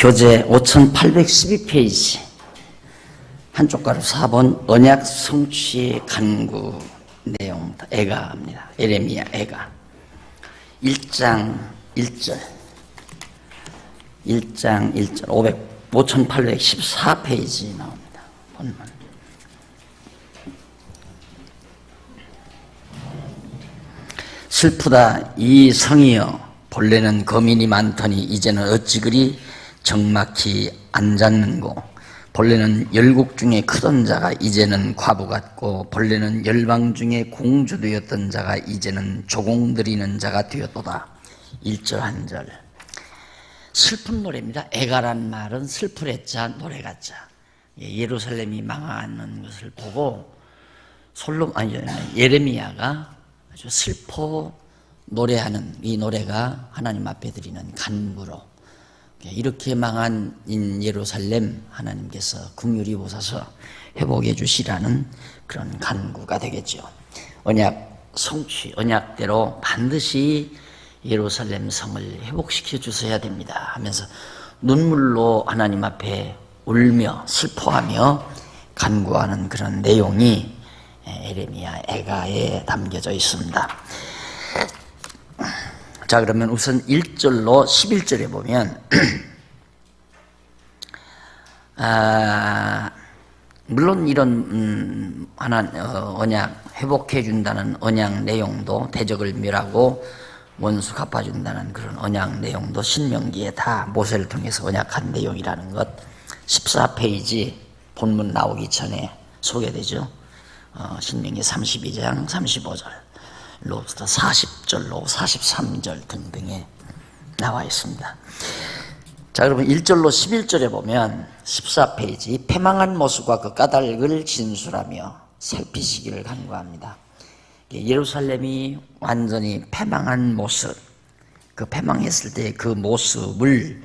교재 5812페이지 한쪽 가로 4번 언약 성취의 간구 내용 애가입니다. 예레미야 애가 1장 1절 5814페이지 나옵니다. 본문 슬프다 이 성이여 본래는 거민이 많더니 이제는 어찌 그리 적막히 앉았는고 본래는 열국 중에 크던 자가 이제는 과부 같고 본래는 열방 중에 공주 되었던 자가 이제는 조공 드리는 자가 되었도다. 1절 한절 슬픈 노래입니다. 애가란 말은 슬프랬자 노래같자. 예루살렘이 망하는 것을 보고 예레미야가 아주 슬퍼 노래하는 이 노래가 하나님 앞에 드리는 간구로 이렇게 망한 예루살렘 하나님께서 긍휼히 보셔서 회복해 주시라는 그런 간구가 되겠죠. 언약 성취, 언약대로 반드시 예루살렘 성을 회복시켜 주셔야 됩니다 하면서 눈물로 하나님 앞에 울며 슬퍼하며 간구하는 그런 내용이 예레미야 애가에 담겨져 있습니다. 자, 그러면 우선 1절로 11절에 보면 물론 이런 언약 회복해 준다는 언약 내용도 대적을 멸하고 원수 갚아준다는 그런 언약 내용도 신명기에 다 모세를 통해서 언약한 내용이라는 것 14페이지 본문 나오기 전에 소개되죠. 신명기 32장 35절 로부터 40절로 43절 등등에 나와 있습니다. 자, 그러면 1절로 11절에 보면 14페이지 패망한 모습과 그 까닭을 진술하며 살피시기를 간구합니다. 예루살렘이 완전히 패망한 모습, 그 패망했을 때 그 모습을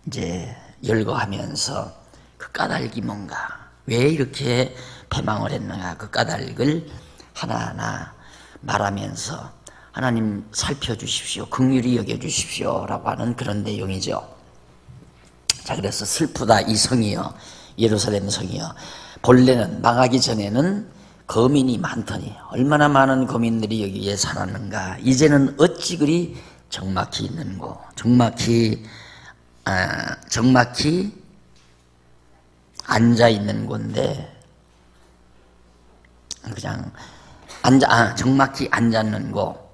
이제 열거하면서 그 까닭이 뭔가, 왜 이렇게 패망을 했는가, 그 까닭을 하나하나 말하면서 하나님 살펴주십시오, 긍휼히 여겨주십시오 라고 하는 그런 내용이죠. 자, 그래서 슬프다 이 성이여 예루살렘 성이여 본래는 망하기 전에는 거민이 많더니 얼마나 많은 거민들이 여기에 살았는가 이제는 어찌 그리 적막히 있는고 적막히 앉아 있는 건데 그냥 적막히 앉았는고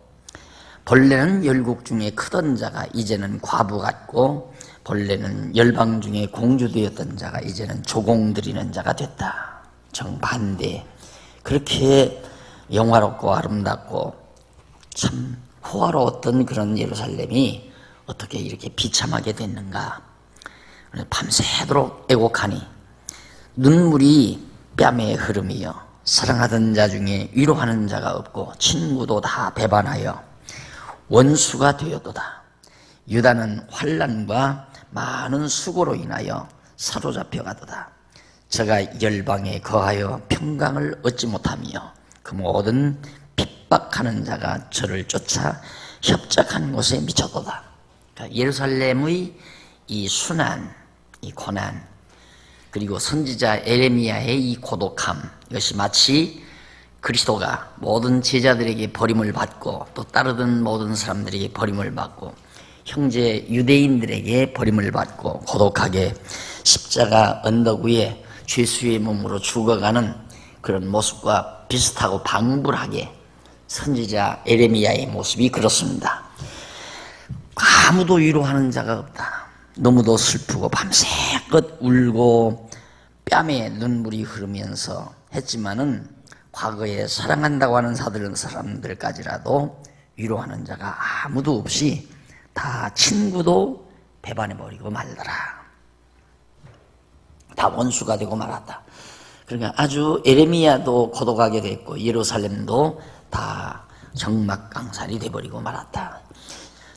본래는 열국 중에 크던 자가 이제는 과부 같고 본래는 열방 중에 공주 되었던 자가 이제는 조공 드리는 자가 됐다. 정반대. 그렇게 영화롭고 아름답고 참 호화로웠던 그런 예루살렘이 어떻게 이렇게 비참하게 됐는가. 밤새도록 애곡하니 눈물이 뺨에 흐름이여 사랑하던 자 중에 위로하는 자가 없고 친구도 다 배반하여 원수가 되었도다. 유다는 환난과 많은 수고로 인하여 사로잡혀 가도다. 저가 열방에 거하여 평강을 얻지 못하며 그 모든 핍박하는 자가 저를 쫓아 협착한 곳에 미쳤도다. 그러니까 예루살렘의 이 순환, 이 고난, 그리고 선지자 예레미야의 이 고독함, 이것이 마치 그리스도가 모든 제자들에게 버림을 받고 또 따르던 모든 사람들에게 버림을 받고 형제 유대인들에게 버림을 받고 고독하게 십자가 언덕 위에 죄수의 몸으로 죽어가는 그런 모습과 비슷하고 방불하게 선지자 예레미야의 모습이 그렇습니다. 아무도 위로하는 자가 없다. 너무도 슬프고 밤새껏 울고 뺨에 눈물이 흐르면서 했지만은 과거에 사랑한다고 하는 사람들까지라도 위로하는 자가 아무도 없이 다 친구도 배반해버리고 말더라. 다 원수가 되고 말았다. 그러니까 아주 예레미야도 고독하게 됐고 예루살렘도 다 적막강살이 돼버리고 말았다.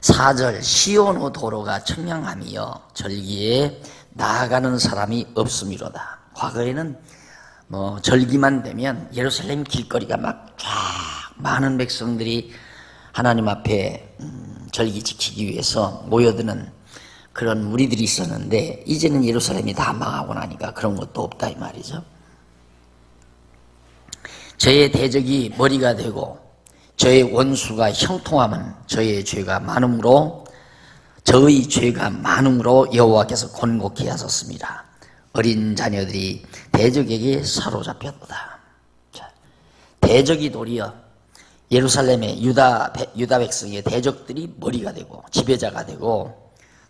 4절 시온의 도로가 청량함이여 절기에 나아가는 사람이 없음이로다. 과거에는 절기만 되면 예루살렘 길거리가 막 쫙 많은 백성들이 하나님 앞에 절기 지키기 위해서 모여드는 그런 무리들이 있었는데 이제는 예루살렘이 다 망하고 나니까 그런 것도 없다 이 말이죠. 저의 대적이 머리가 되고 저의 원수가 형통하면 저의 죄가 많음으로 여호와께서 곤곡히 하셨습니다. 어린 자녀들이 대적에게 사로잡혔다. 대적이 도리어 예루살렘의 유다 백성의 대적들이 머리가 되고 지배자가 되고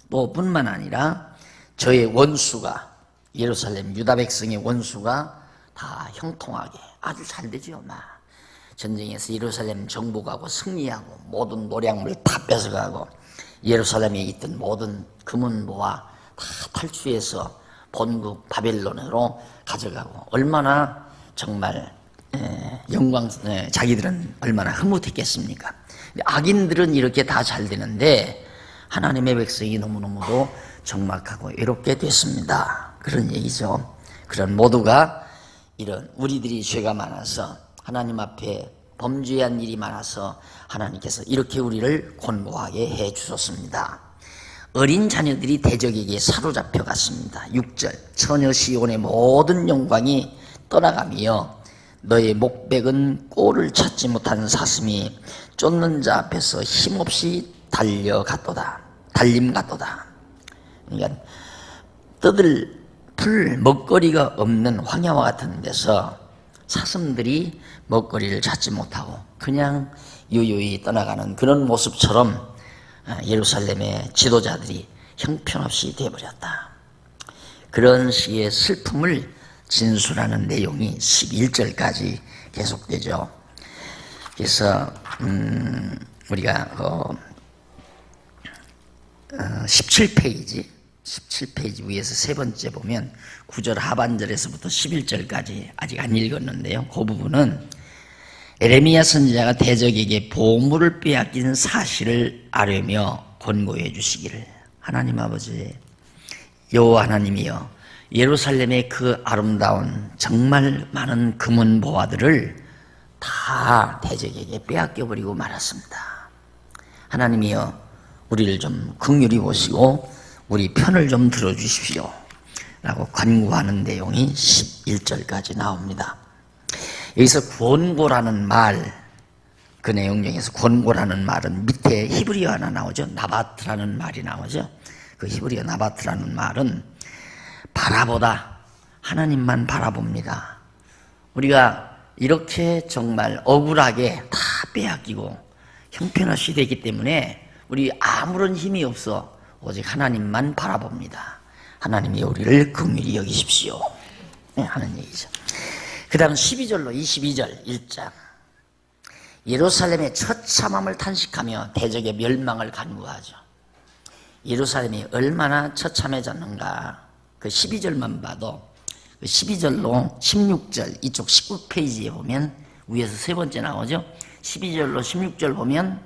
또 뿐만 아니라 저의 원수가 예루살렘 유다 백성의 원수가 다 형통하게 아주 잘 되죠. 전쟁에서 예루살렘 정복하고 승리하고 모든 노량물 다 뺏어가고 예루살렘에 있던 모든 금은보화 다 탈취해서 본국 바벨론으로 가져가고 얼마나 정말 자기들은 얼마나 흐뭇했겠습니까? 악인들은 이렇게 다 잘 되는데 하나님의 백성이 너무너무도 적막하고 외롭게 됐습니다. 그런 얘기죠. 그런 모두가 이런 우리들이 죄가 많아서 하나님 앞에 범죄한 일이 많아서 하나님께서 이렇게 우리를 곤고하게 해 주셨습니다. 어린 자녀들이 대적에게 사로잡혀 갔습니다. 6절 처녀 시온의 모든 영광이 떠나가며 너의 목백은 꼴을 찾지 못한 사슴이 쫓는 자 앞에서 힘없이 달려갔도다. 달림 같도다. 그러니까 떠들 풀 먹거리가 없는 황야와 같은 데서 사슴들이 먹거리를 찾지 못하고 그냥 유유히 떠나가는 그런 모습처럼 예루살렘의 지도자들이 형편없이 되어버렸다. 그런 식의 슬픔을 진술하는 내용이 11절까지 계속되죠. 그래서 우리가 17페이지 위에서 세 번째 보면 9절 하반절에서부터 11절까지 아직 안 읽었는데요. 그 부분은 에레미야 선지자가 대적에게 보물을 빼앗긴 사실을 아뢰며 권고해 주시기를 하나님 아버지 여호와 하나님이여 예루살렘의 그 아름다운 정말 많은 금은 보화들을 다 대적에게 빼앗겨버리고 말았습니다. 하나님이여 우리를 좀 긍휼히 보시고 우리 편을 좀 들어주십시오 라고 간구하는 내용이 11절까지 나옵니다. 여기서 권고라는 말, 그 내용 중에서 권고라는 말은 밑에 히브리어 하나 나오죠. 나바트라는 말이 나오죠. 그 히브리어 나바트라는 말은 바라보다, 하나님만 바라봅니다. 우리가 이렇게 정말 억울하게 다 빼앗기고 형편없이 되기 때문에 우리 아무런 힘이 없어 오직 하나님만 바라봅니다. 하나님이 우리를 긍휼히 여기십시오 하는 얘기죠. 그 다음 12절로 22절 1장 예루살렘의 처참함을 탄식하며 대적의 멸망을 간구하죠. 예루살렘이 얼마나 처참해졌는가 그 12절만 봐도 그 12절로 16절 이쪽 19페이지에 보면 위에서 세 번째 나오죠. 12절로 16절 보면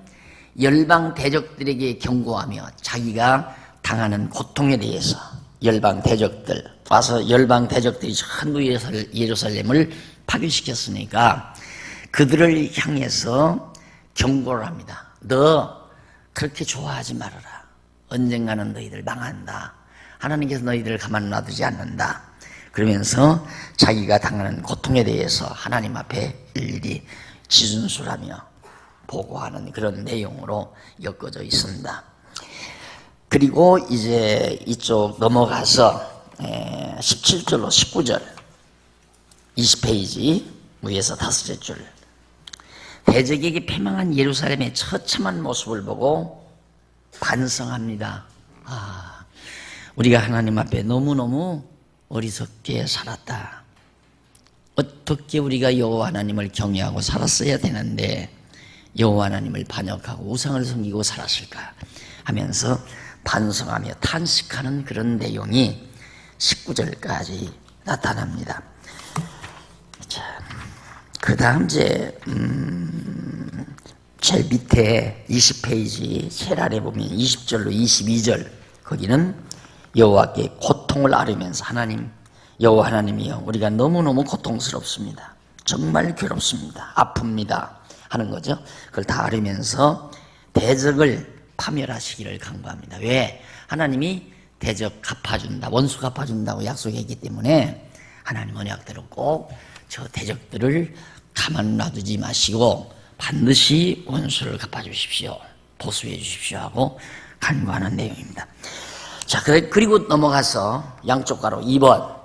열방 대적들에게 경고하며 자기가 당하는 고통에 대해서 열방 대적들 와서 열방 대적들이 전부 예루살렘을 파괴시켰으니까 그들을 향해서 경고를 합니다. 너 그렇게 좋아하지 말아라. 언젠가는 너희들 망한다. 하나님께서 너희들을 가만 놔두지 않는다. 그러면서 자기가 당하는 고통에 대해서 하나님 앞에 일일이 지순술하며 보고하는 그런 내용으로 엮어져 있습니다. 그리고 이제 이쪽 넘어가서 17절로 19절 20페이지 위에서 다섯째 줄 대적에게 패망한 예루살렘의 처참한 모습을 보고 반성합니다. 우리가 하나님 앞에 너무너무 어리석게 살았다. 어떻게 우리가 여호와 하나님을 경외하고 살았어야 되는데 여호와 하나님을 반역하고 우상을 섬기고 살았을까 하면서 반성하며 탄식하는 그런 내용이 19절까지 나타납니다. 자, 그 다음 이제 제일 밑에 20페이지 제일 아래 보면 20절로 22절 거기는 여호와께 고통을 아뢰면서 하나님 여호와 하나님이여 우리가 너무너무 고통스럽습니다. 정말 괴롭습니다. 아픕니다. 하는 거죠. 그걸 다 아뢰면서 대적을 파멸하시기를 간구합니다. 왜? 하나님이 대적 갚아준다, 원수 갚아준다고 약속했기 때문에 하나님 언약대로 꼭 저 대적들을 가만 놔두지 마시고 반드시 원수를 갚아주십시오, 보수해 주십시오 하고 간구하는 내용입니다. 자, 그리고 넘어가서 양쪽 가로 2번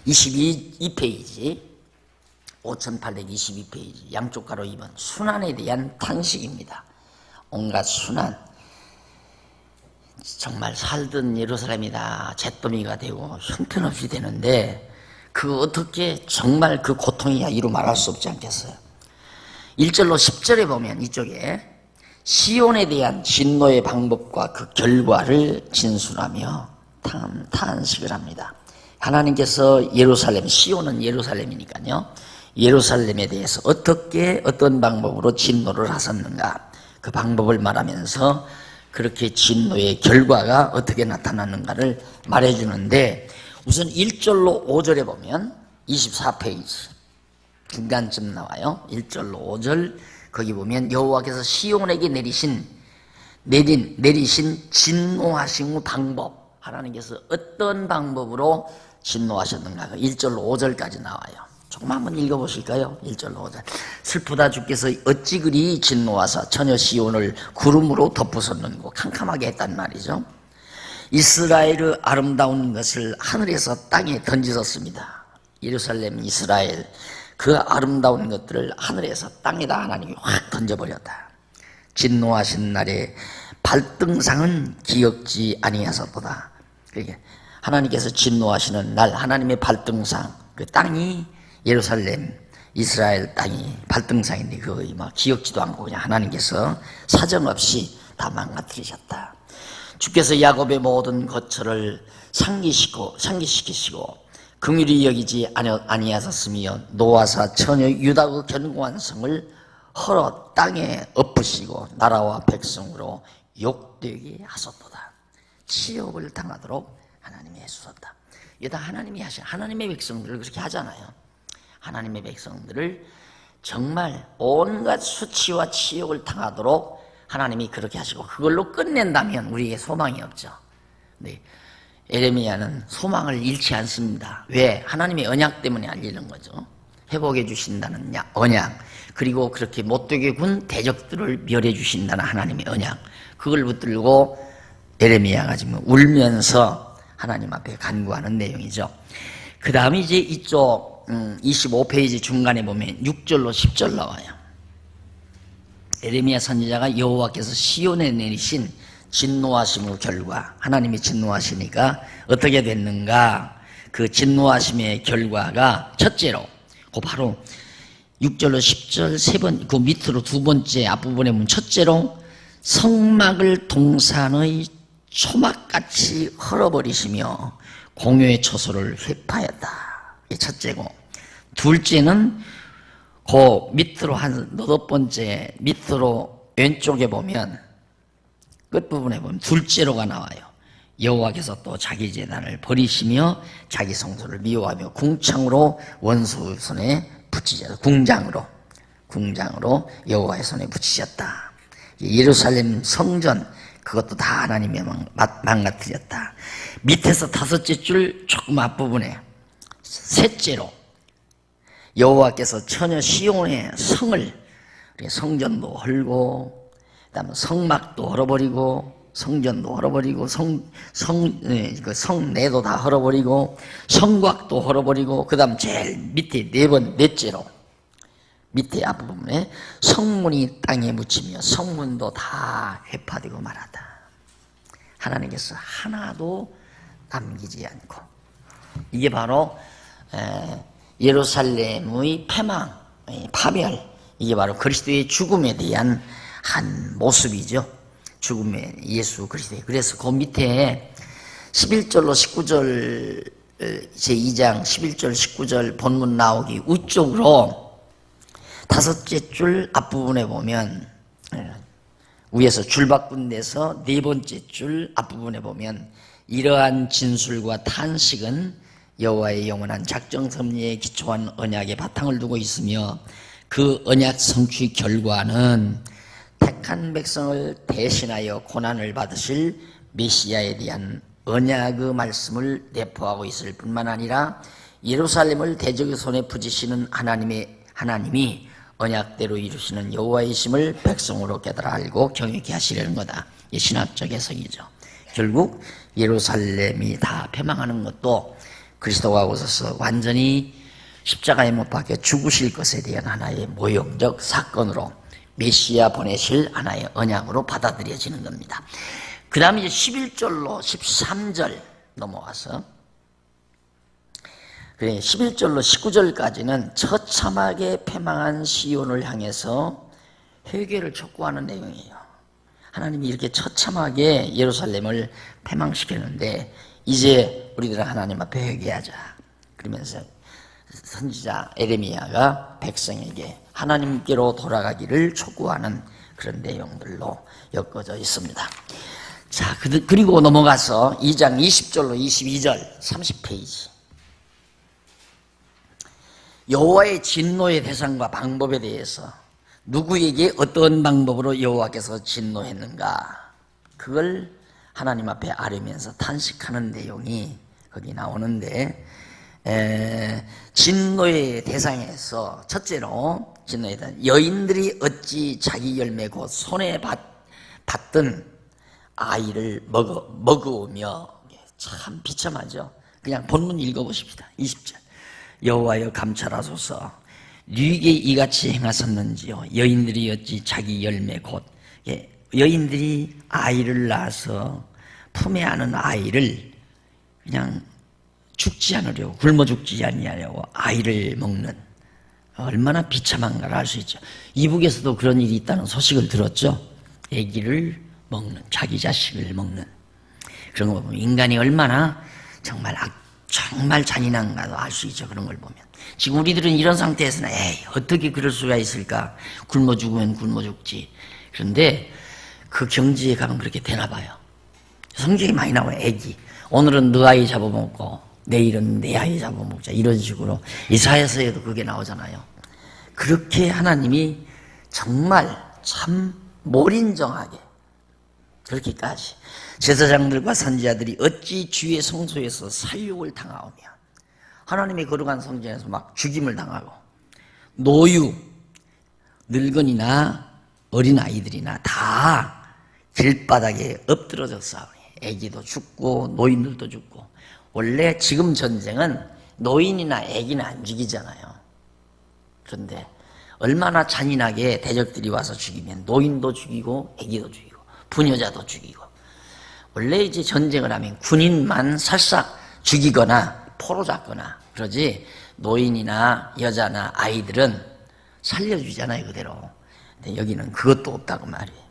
22페이지 5822페이지 양쪽 가로 2번 순환에 대한 탄식입니다. 온갖 순환, 정말 살던 예루살렘이다 잿더미가 되고 형편없이 되는데 그 어떻게 정말 그 고통이 이루 말할 수 없지 않겠어요? 1절로 10절에 보면 이쪽에 시온에 대한 진노의 방법과 그 결과를 진술하며 탄식을 합니다. 하나님께서 예루살렘, 시온은 예루살렘이니까요, 예루살렘에 대해서 어떤 방법으로 진노를 하셨는가, 그 방법을 말하면서 그렇게 진노의 결과가 어떻게 나타나는가를 말해주는데, 우선 1절로 5절에 보면 24페이지 중간쯤 나와요. 1절로 5절 거기 보면 여호와께서 시온에게 내리신 진노하신 방법, 하나님께서 어떤 방법으로 진노하셨는가, 1절로 5절까지 나와요. 조금 한번 읽어보실까요? 1절로 5절. 슬프다 주께서 어찌 그리 진노하사 처녀 시온을 구름으로 덮으셨는고, 캄캄하게 했단 말이죠. 이스라엘의 아름다운 것을 하늘에서 땅에 던지셨습니다. 예루살렘, 이스라엘, 그 아름다운 것들을 하늘에서 땅에다 하나님이 확 던져버렸다. 진노하신 날에 발등상은 기억지 아니하셨도다. 그러니까 하나님께서 진노하시는 날 하나님의 발등상, 그 땅이 예루살렘, 이스라엘 땅이 발등상인데 그거 막 기억지도 않고 그냥 하나님께서 사정없이 다 망가뜨리셨다. 주께서 야곱의 모든 거처를 상기시키시고 긍휼히 여기지 아니하셨으며 노아사 처녀 유다의 견고한 성을 헐어 땅에 엎으시고 나라와 백성으로 욕되게 하셨도다. 치욕을 당하도록 하나님이 해주셨다. 이게 다 하나님이 하신, 하나님의 백성들을 그렇게 하잖아요. 하나님의 백성들을 정말 온갖 수치와 치욕을 당하도록 하나님이 그렇게 하시고 그걸로 끝낸다면 우리에게 소망이 없죠. 네. 에레미야는 소망을 잃지 않습니다. 왜? 하나님의 언약 때문에 알리는 거죠. 회복해 주신다는 언약, 그리고 그렇게 못되게 군 대적들을 멸해 주신다는 하나님의 언약, 그걸 붙들고 에레미야가 지금 울면서 하나님 앞에 간구하는 내용이죠. 그 다음에 이제 이쪽 25페이지 중간에 보면 6절로 10절 나와요. 에레미야 선지자가 여호와께서 시온에 내리신 진노하심의 결과, 하나님이 진노하시니까 어떻게 됐는가, 그 진노하심의 결과가 첫째로 그 바로 6절로 10절 세 번, 그 밑으로 두 번째 앞부분에 보면 첫째로 성막을 동산의 초막같이 헐어버리시며 공효의 처소를 회파했다. 이게 첫째고, 둘째는 그 밑으로 한 너덟 번째 밑으로 왼쪽에 보면 끝부분에 보면 둘째로가 나와요. 여호와께서 또 자기 제단을 버리시며 자기 성소를 미워하며 궁창으로 원수 손에 붙이셨다. 궁장으로 여호와의 손에 붙이셨다. 예루살렘 성전, 그것도 다 하나님이 망가뜨렸다. 밑에서 다섯째 줄 조금 앞부분에 셋째로 여호와께서 처녀 시온의 성을, 성전도 헐고, 그다음에 성막도 헐어버리고, 성전도 헐어버리고, 성내도 다 헐어버리고, 성곽도 헐어버리고, 그다음 제일 밑에 넷째로 밑에 앞부분에 성문이 땅에 묻히며 성문도 다 회파되고 말하다. 하나님께서 하나도 남기지 않고, 이게 바로 예루살렘의 패망, 파멸, 이게 바로 그리스도의 죽음에 대한 한 모습이죠. 죽음의 예수 그리스도의. 그래서 그 밑에 11절로 19절, 제2장 11절 19절 본문 나오기 우쪽으로 다섯째 줄 앞부분에 보면, 위에서 줄 바꾼 데서 네 번째 줄 앞부분에 보면 이러한 진술과 탄식은 여호와의 영원한 작정 섭리에 기초한 언약의 바탕을 두고 있으며 그 언약 성취 결과는 택한 백성을 대신하여 고난을 받으실 메시아에 대한 언약의 말씀을 내포하고 있을 뿐만 아니라 예루살렘을 대적의 손에 부지시는 하나님이 언약대로 이루시는 여호와이심을 백성으로 깨달아 알고 경외케 하시려는 거다. 이 신학적 해석이죠. 결국 예루살렘이 다 패망하는 것도 그리스도가 오셔서 완전히 십자가에 못 박혀 죽으실 것에 대한 하나의 모형적 사건으로 메시아 보내실 하나의 언약으로 받아들여지는 겁니다. 그 다음에 이제 11절로 13절 넘어와서 11절로 19절까지는 처참하게 패망한 시온을 향해서 회개를 촉구하는 내용이에요. 하나님이 이렇게 처참하게 예루살렘을 패망시켰는데 이제 우리들은 하나님 앞에 회개하자. 그러면서 선지자 에레미야가 백성에게 하나님께로 돌아가기를 촉구하는 그런 내용들로 엮어져 있습니다. 자, 그리고 넘어가서 2장 20절로 22절 30페이지. 여호와의 진노의 대상과 방법에 대해서 누구에게 어떤 방법으로 여호와께서 진노했는가, 그걸 하나님 앞에 아뢰면서 탄식하는 내용이 거기 나오는데, 진노의 대상에서 첫째로 진노의 대상, 여인들이 어찌 자기 열매 곧 손에 받던 아이를 먹어오며, 참 비참하죠. 그냥 본문 읽어보십시다. 20절. 여호와여 감찰하소서, 누이게 이같이 행하셨는지요. 여인들이 어찌 자기 열매 곧, 여인들이 아이를 낳아서 품에 안은 아이를 그냥 죽지 않으려고, 굶어 죽지 아니하려고 아이를 먹는, 얼마나 비참한가를 알 수 있죠. 이북에서도 그런 일이 있다는 소식을 들었죠. 아기를 먹는, 자기 자식을 먹는 그런 거 보면 인간이 얼마나 정말 잔인한가도 알 수 있죠. 그런 걸 보면 지금 우리들은 이런 상태에서는 어떻게 그럴 수가 있을까, 굶어 죽으면 굶어 죽지. 그런데 그 경지에 가면 그렇게 되나 봐요. 성경이 많이 나와요. 아기, 오늘은 너 아이 잡아먹고 내일은 내 아이 잡아먹자, 이런 식으로 이사야서에도 그게 나오잖아요. 그렇게 하나님이 정말 참 몰인정하게 그렇게까지 제사장들과 선지자들이 어찌 주의 성소에서 살육을 당하오며, 하나님의 거룩한 성전에서 막 죽임을 당하고, 노유, 늙은이나 어린아이들이나 다 길바닥에 엎드러져 싸우니 애기도 죽고 노인들도 죽고. 원래 지금 전쟁은 노인이나 애기는 안 죽이잖아요. 그런데 얼마나 잔인하게 대적들이 와서 죽이면 노인도 죽이고 애기도 죽이고 부녀자도 죽이고. 원래 이제 전쟁을 하면 군인만 살짝 죽이거나 포로 잡거나 그러지, 노인이나 여자나 아이들은 살려주잖아요, 그대로. 근데 여기는 그것도 없다고 말이에요.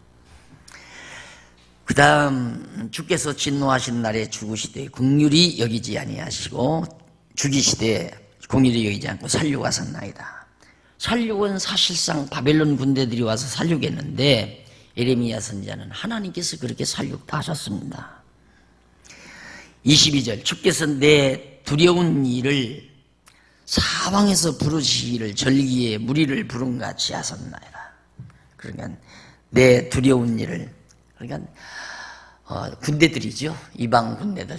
그 다음, 주께서 진노하신 날에 죽으시되 긍휼히 여기지 아니하시고 죽이시되 긍휼히 여기지 않고 살육하셨나이다. 살육은 사실상 바벨론 군대들이 와서 살육했는데 예레미야 선지자는 하나님께서 그렇게 살육 다 하셨습니다. 22절, 주께서 내 두려운 일을 사방에서 부르시기를 절기에 무리를 부름같이 하셨나이다. 그러니까 내 두려운 일을, 그러니까 군대들이죠. 이방 군대들,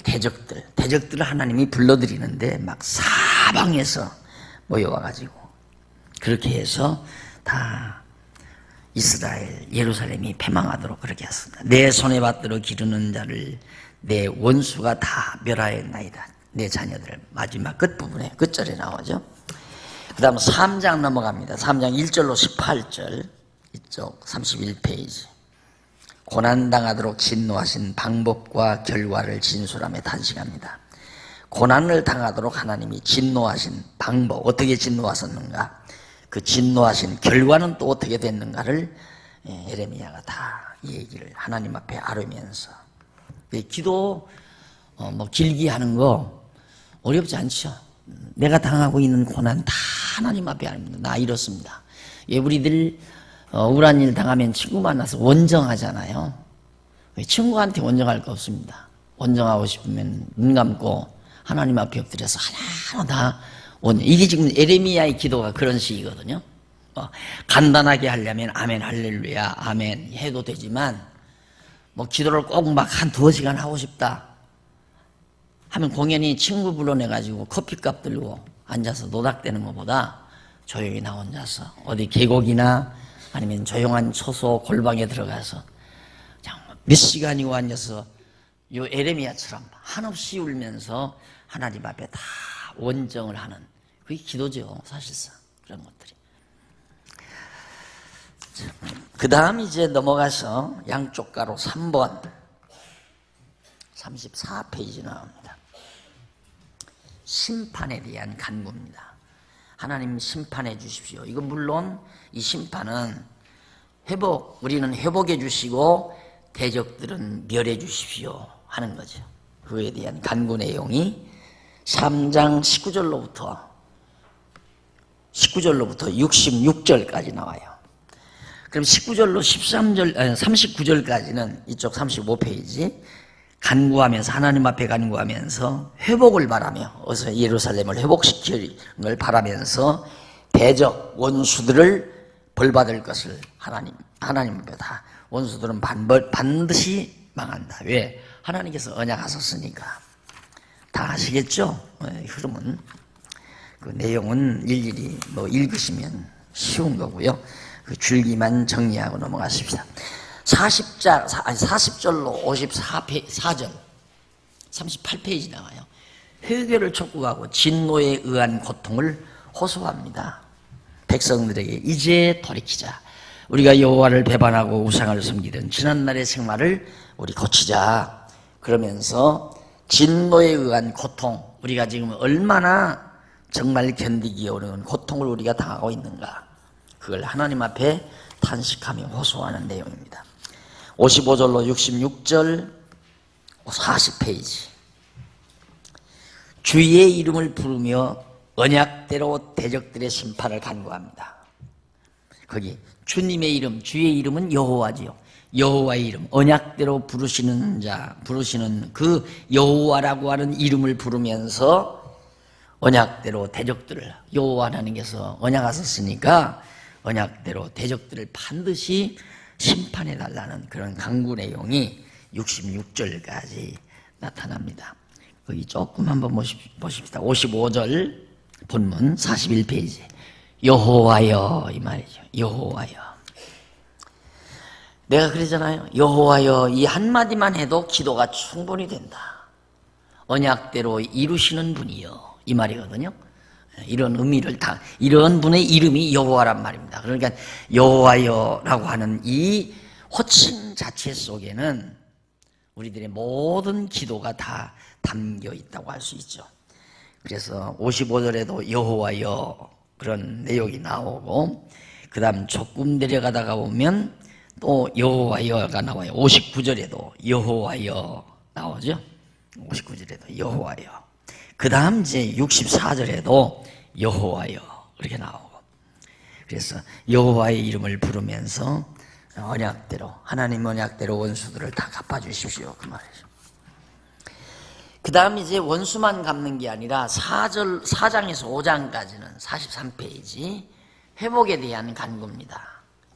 대적들을 하나님이 불러들이는데 막 사방에서 모여와가지고 그렇게 해서 다 이스라엘, 예루살렘이 패망하도록 그렇게 했습니다. 내 손에 받들어 기르는 자를 내 원수가 다 멸하였나이다. 내 자녀들. 마지막 끝부분에, 끝절에 나오죠. 그 다음 3장 넘어갑니다. 3장 1절로 18절, 이쪽 31페이지. 고난당하도록 진노하신 방법과 결과를 진술하며 탄식합니다. 고난을 당하도록 하나님이 진노하신 방법, 어떻게 진노하셨는가, 그 진노하신 결과는 또 어떻게 됐는가를 예레미야가 다 이 얘기를 하나님 앞에 아뢰면서. 기도 길게 하는 거 어렵지 않죠. 내가 당하고 있는 고난 다 하나님 앞에 아뢰니다. 나 이렇습니다. 우리들 우울한 일 당하면 친구 만나서 원정하잖아요. 친구한테 원정할 거 없습니다. 원정하고 싶으면 눈 감고 하나님 앞에 엎드려서 하나하나 다 원정. 이게 지금 에레미야의 기도가 그런 식이거든요. 간단하게 하려면 아멘 할렐루야 아멘 해도 되지만 뭐 기도를 꼭 막 한 2시간 하고 싶다 하면 공연히 친구 불러내가지고 커피값 들고 앉아서 노닥대는 것보다 조용히 나 혼자서 어디 계곡이나 아니면 조용한 초소 골방에 들어가서 몇 시간이고 앉아서 요 에레미야처럼 한없이 울면서 하나님 앞에 다 원정을 하는 그게 기도죠. 사실상 그런 것들이. 그 다음 이제 넘어가서 양쪽 가로 3번 34페이지 나옵니다. 심판에 대한 간구입니다. 하나님 심판해 주십시오. 이건 물론 이 심판은 우리는 회복해 주시고 대적들은 멸해 주십시오 하는 거죠. 그에 대한 간구 내용이 3장 19절로부터 66절까지 나와요. 그럼 19절로 39절까지는 이쪽 35페이지 간구하면서 하나님 앞에 간구하면서 회복을 바라며 어서 예루살렘을 회복시키는 걸 바라면서 대적 원수들을 벌받을 것을 하나님 앞에 다 원수들은 반드시 망한다. 왜? 하나님께서 언약하셨으니까. 다 아시겠죠? 흐름은. 그 내용은 일일이 읽으시면 쉬운 거고요. 그 줄기만 정리하고 넘어가십시다. 40절로 54절 38페이지 나와요. 회개를 촉구하고 진노에 의한 고통을 호소합니다. 백성들에게 이제 돌이키자. 우리가 여호와를 배반하고 우상을 섬기던 지난날의 생활을 우리 고치자. 그러면서 진노에 의한 고통, 우리가 지금 얼마나 정말 견디기 어려운 고통을 우리가 당하고 있는가, 그걸 하나님 앞에 탄식하며 호소하는 내용입니다. 55절로 66절 40페이지 주의 이름을 부르며 언약대로 대적들의 심판을 간구합니다. 거기 주님의 이름, 주의 이름은 여호와지요. 여호와의 이름, 언약대로 부르시는 그 여호와라고 하는 이름을 부르면서 언약대로 대적들을, 여호와 하나님께서 언약하셨으니까 언약대로 대적들을 반드시 심판해달라는 그런 간구 내용이 66절까지 나타납니다. 거기 조금 한번 보십시다. 55절 본문 41페이지 여호와여, 이 말이죠. 여호와여. 내가 그러잖아요. 여호와여, 이 한마디만 해도 기도가 충분히 된다. 언약대로 이루시는 분이여, 이 말이거든요. 이런 의미를 이런 분의 이름이 여호와란 말입니다. 그러니까 여호와여라고 하는 이 호칭 자체 속에는 우리들의 모든 기도가 다 담겨 있다고 할 수 있죠. 그래서 55절에도 여호와여 그런 내용이 나오고, 그 다음 조금 내려가다가 보면 또 여호와여가 나와요. 59절에도 여호와여 나오죠. 59절에도 여호와여. 그 다음 이제 64절에도 여호와여 그렇게 나오고, 그래서 여호와의 이름을 부르면서 언약대로, 하나님 언약대로 원수들을 다 갚아주십시오, 그 말이죠. 그 다음 이제 원수만 갚는 게 아니라 4장에서 5장까지는 43페이지 회복에 대한 간구입니다.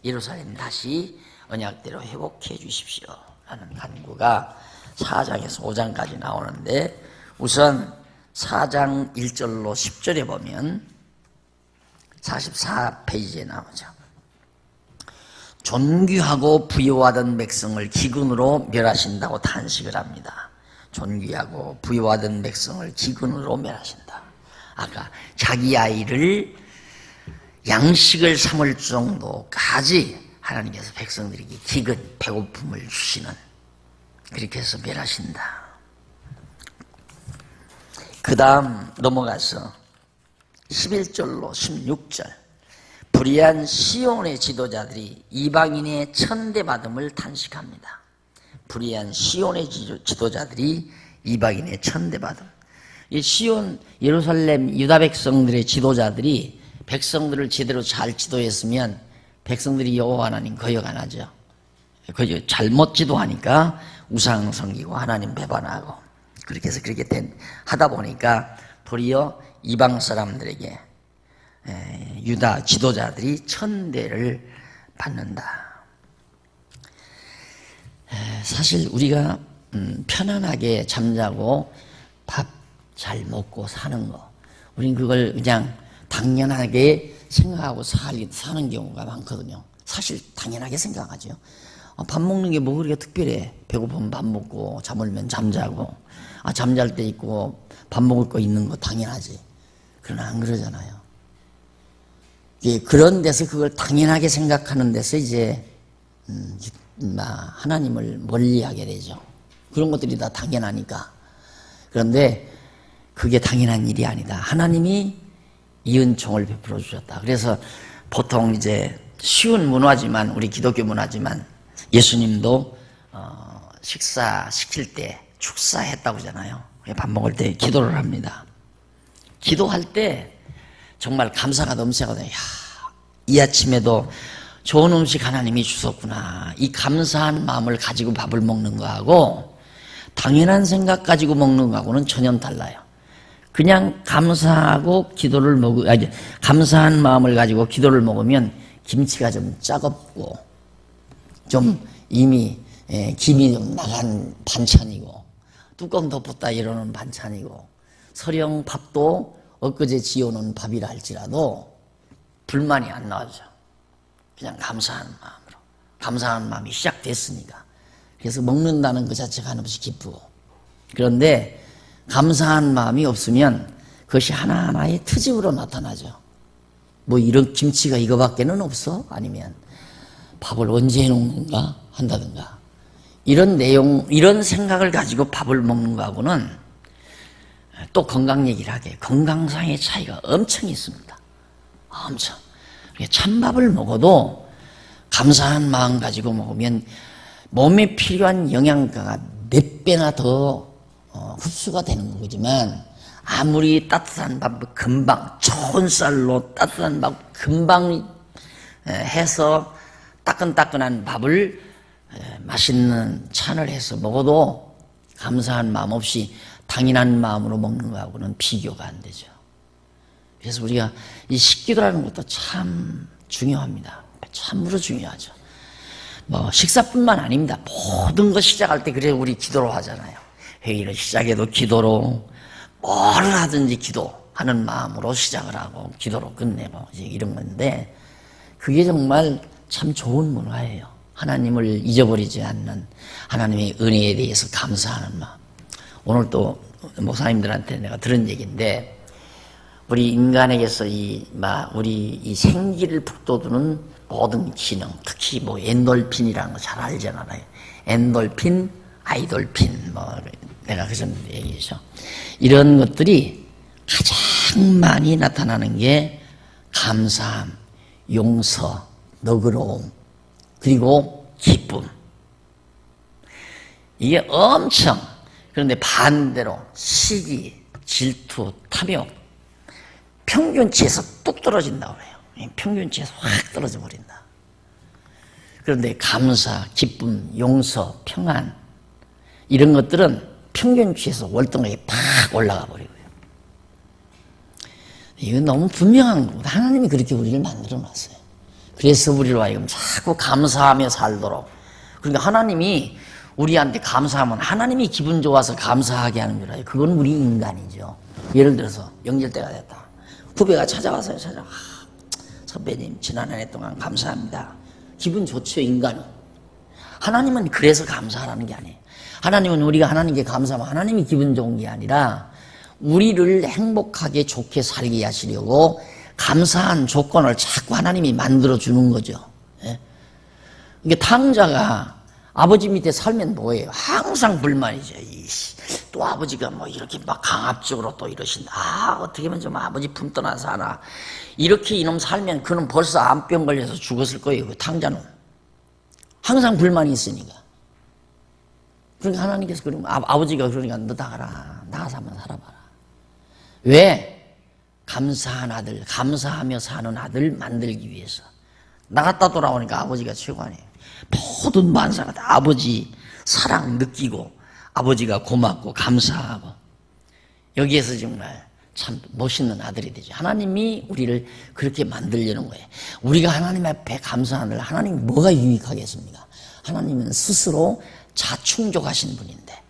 예루살렘 다시 언약대로 회복해 주십시오 하는 간구가 4장에서 5장까지 나오는데, 우선 4장 1절로 10절에 보면 44페이지에 나오죠. 존귀하고 부유하던 백성을 기근으로 멸하신다고 탄식을 합니다. 존귀하고 부유하던 백성을 기근으로 멸하신다. 아까 자기 아이를 양식을 삼을 정도까지 하나님께서 백성들에게 기근, 배고픔을 주시는, 그렇게 해서 멸하신다. 그 다음 넘어가서 11절로 16절 불의한 시온의 지도자들이 이방인의 천대받음을 탄식합니다. 불의한 시온의 지도자들이 이방인의 천대받음. 이 시온, 예루살렘 유다 백성들의 지도자들이 백성들을 제대로 잘 지도했으면 백성들이 여호와 하나님 거역 안 하죠. 그죠? 잘못 지도하니까 우상 섬기고 하나님 배반하고, 그렇게 해서 그렇게 하다 보니까 도리어 이방 사람들에게 유다 지도자들이 천대를 받는다. 사실 우리가 편안하게 잠자고 밥 잘 먹고 사는 거, 우린 그걸 그냥 당연하게 생각하고 사는 경우가 많거든요. 사실 당연하게 생각하죠. 밥 먹는 게 뭐 그렇게 특별해. 배고프면 밥 먹고 잠들면 잠자고, 잠잘 때 있고 밥 먹을 거 있는 거 당연하지. 그러나 안 그러잖아요. 그런 데서 그걸 당연하게 생각하는 데서 이제 하나님을 멀리하게 되죠. 그런 것들이 다 당연하니까. 그런데 그게 당연한 일이 아니다. 하나님이 이 은총을 베풀어 주셨다. 그래서 보통 이제 쉬운 문화지만, 우리 기독교 문화지만, 예수님도 식사 시킬 때 축사했다고 하잖아요. 밥 먹을 때 기도를 합니다. 기도할 때 정말 감사가 넘쳐거든요. 이 아침에도 좋은 음식 하나님이 주셨구나. 이 감사한 마음을 가지고 밥을 먹는 거하고 당연한 생각 가지고 먹는 거하고는 전혀 달라요. 그냥 감사하고 감사한 마음을 가지고 기도를 먹으면 김치가 좀 짜겁고 좀 이미 김이 좀 나간 반찬이고 뚜껑 덮었다 이러는 반찬이고 서령 밥도 엊그제 지어놓은 밥이라 할지라도 불만이 안 나오죠. 그냥 감사한 마음으로. 감사한 마음이 시작됐으니까. 그래서 먹는다는 것 자체가 한없이 기쁘고. 그런데 감사한 마음이 없으면 그것이 하나하나의 트집으로 나타나죠. 뭐 이런 김치가 이거밖에는 없어? 아니면 밥을 언제 해놓는가? 한다든가. 이런 생각을 가지고 밥을 먹는 거하고는 또 건강 얘기를 하게. 건강상의 차이가 엄청 있습니다. 엄청. 찬밥을 먹어도 감사한 마음 가지고 먹으면 몸에 필요한 영양가가 몇 배나 더 흡수가 되는 거지만 아무리 따뜻한 밥 금방 좋은 쌀로 따뜻한 밥 금방 해서 따끈따끈한 밥을 맛있는 찬을 해서 먹어도 감사한 마음 없이 당연한 마음으로 먹는 거하고는 비교가 안 되죠. 그래서 우리가 이 식기도라는 것도 참 중요합니다. 참으로 중요하죠. 뭐 식사뿐만 아닙니다. 모든 것 시작할 때 그래 우리 기도로 하잖아요. 회의를 시작해도 기도로, 뭘 하든지 기도하는 마음으로 시작을 하고 기도로 끝내고 이런 건데 그게 정말 참 좋은 문화예요. 하나님을 잊어버리지 않는 하나님의 은혜에 대해서 감사하는 마음. 오늘 또 목사님들한테 내가 들은 얘기인데 우리 인간에게서 우리 이 생기를 북돋우는 모든 기능, 특히 뭐 엔돌핀이라는 거 잘 알잖아요. 엔돌핀, 아이돌핀, 내가 그 정도 얘기죠. 이런 것들이 가장 많이 나타나는 게 감사함, 용서, 너그러움, 그리고 기쁨. 이게 엄청, 그런데 반대로 시기, 질투, 탐욕, 평균치에서 뚝 떨어진다고 그래요. 평균치에서 확 떨어져 버린다. 그런데 감사, 기쁨, 용서, 평안 이런 것들은 평균치에서 월등하게 팍 올라가 버리고요. 이건 너무 분명한 겁니다. 하나님이 그렇게 우리를 만들어 놨어요. 그래서 우리로 하여금 자꾸 감사하며 살도록. 그러니까 하나님이 우리한테 감사하면 하나님이 기분 좋아서 감사하게 하는 줄 알아요. 그건 우리 인간이죠. 예를 들어서 영절대가 됐다. 후배가 찾아와서요. 선배님 지난 한 해 동안 감사합니다. 기분 좋죠, 인간은. 하나님은 그래서 감사하라는 게 아니에요. 하나님은 우리가 하나님께 감사하면 하나님이 기분 좋은 게 아니라 우리를 행복하게 좋게 살게 하시려고 감사한 조건을 자꾸 하나님이 만들어주는 거죠. 예? 이게 탕자가 아버지 밑에 살면 뭐예요? 항상 불만이죠. 또 아버지가 뭐 이렇게 막 강압적으로 또 이러신다. 어떻게 하면 좀 아버지 품 떠나서 하나. 이렇게 이놈 살면 그는 벌써 암병 걸려서 죽었을 거예요. 그 탕자는. 항상 불만이 있으니까. 그러니까 하나님께서 그러면 아버지가 그러니까 너 나가라. 나가서 한번 살아봐라. 왜? 감사한 아들, 감사하며 사는 아들 만들기 위해서. 나갔다 돌아오니까 아버지가 최고 아니에요. 모든 만사가 다 아버지 사랑 느끼고 아버지가 고맙고 감사하고 여기에서 정말 참 멋있는 아들이 되죠. 하나님이 우리를 그렇게 만들려는 거예요. 우리가 하나님 앞에 감사하는 하나님이 뭐가 유익하겠습니까? 하나님은 스스로 자충족하신 분인데.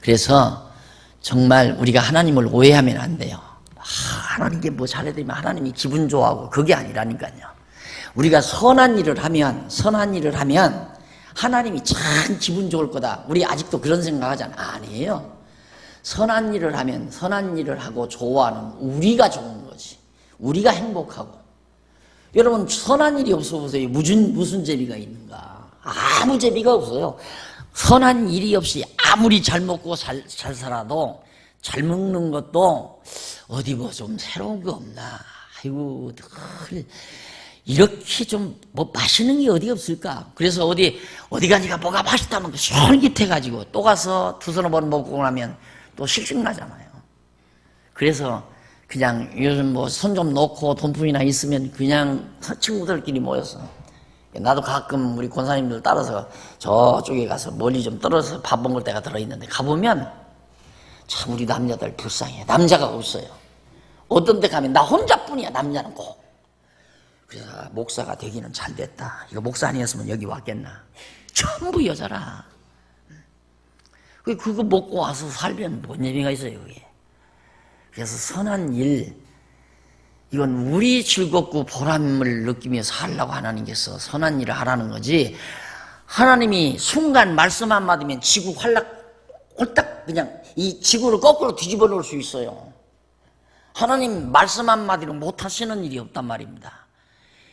그래서 정말 우리가 하나님을 오해하면 안 돼요. 하나님께 뭐 잘해드리면 하나님이 기분 좋아하고 그게 아니라니까요. 우리가 선한 일을 하면 하나님이 참 기분 좋을 거다. 우리 아직도 그런 생각하잖아요. 아니에요. 선한 일을 하면 선한 일을 하고 좋아하는 우리가 좋은 거지. 우리가 행복하고. 여러분 선한 일이 없어 보세요. 무슨 재미가 있는가. 아무 재미가 없어요. 선한 일이 없이 아무리 잘 먹고 잘 살아도 잘 먹는 것도 어디 뭐 좀 새로운 거 없나. 아이고 이렇게 좀 뭐 맛있는 게 어디 없을까. 그래서 어디 가니까 뭐가 맛있다면 솔깃해가지고 또 가서 두서너 번 먹고 나면 또 실증나잖아요. 그래서 그냥 요즘 뭐 손 좀 놓고 돈품이나 있으면 그냥 친구들끼리 모여서 나도 가끔 우리 권사님들 따라서 저쪽에 가서 멀리 좀 떨어져서 밥 먹을 때가 들어있는데 가보면 참 우리 남자들 불쌍해. 남자가 없어요. 어떤 데 가면 나 혼자뿐이야. 남자는 꼭. 그래서 목사가 되기는 잘 됐다. 이거 목사 아니었으면 여기 왔겠나. 전부 여자라. 그거 먹고 와서 살면 뭔 의미가 있어요, 그게. 그래서 선한 일, 이건 우리 즐겁고 보람을 느끼며 살라고 하나님께서 선한 일을 하라는 거지. 하나님이 순간 말씀 한마디면 지구 홀딱 그냥 이 지구를 거꾸로 뒤집어 놓을 수 있어요. 하나님 말씀 한마디로 못 하시는 일이 없단 말입니다.